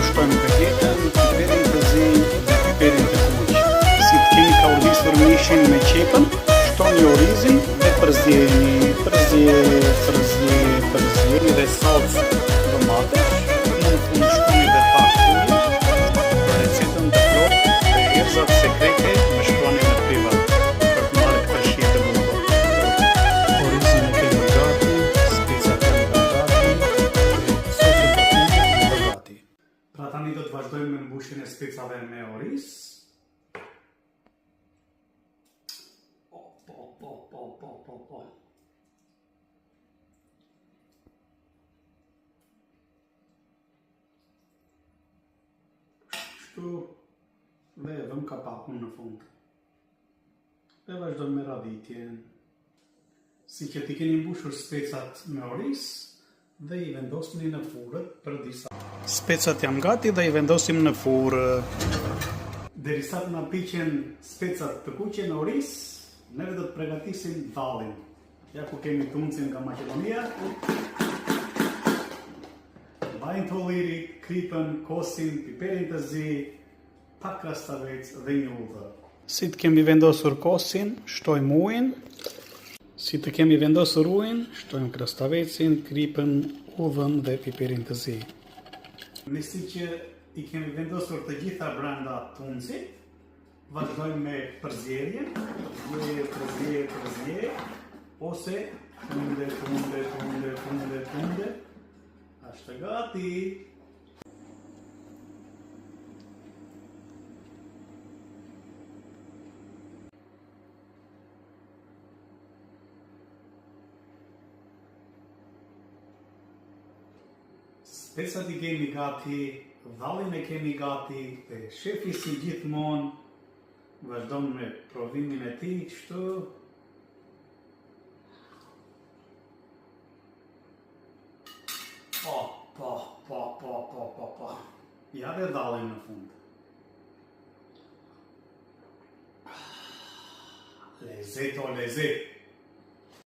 shtojmë vegetën, piperin të zi dhe piperin të kuq. Si të keni kaulisur mishin me qepën, shtoni orizin dhe përzjeni dhe salcë domatesh. Në fund shtoni dhe pak ujë. Recetën të plotë dhe erëzat sekrete më shkruani në privat për të marrë këtë shije të bukur. Orizin e kemi gati, specat janë gati dhe sosin të kuq është gati. Pra tani do të vazhdojmë me mbushjen e specave me oriz. Kështu dhe vëm kapakun në fund. Dhe vazhdojmë me raditjen. Si që ti keni mbushur specat me oriz dhe i vendosni në furrë për disa. Specat janë gati dhe i vendosim në furrë. Derisa të na piqen specat të kuqe në oriz, neve do të përgatisim dallin. Ja ku kemi tuncin nga Maqedonia. Vajin të ullirit, kripën, kosin, piperin të zi, pak krastavec dhe një udhër. Si të kemi vendosur kosin, shtojmë ujin. Si të kemi vendosur ujin, shtojmë krastavecin, kripën, udhën dhe piperin të zi. Mesi që i kemi vendosur të gjitha brenda tuncit, vazhdojmë me përzjedhje, ose tunde. Ashtë gati. Specat i kemi gati, dhallin e kemi gati, dhe shefi si gjithmonë vazhdon me provimin e tij kështu. Ja dhe dhallin në fund. Lezet o lezet.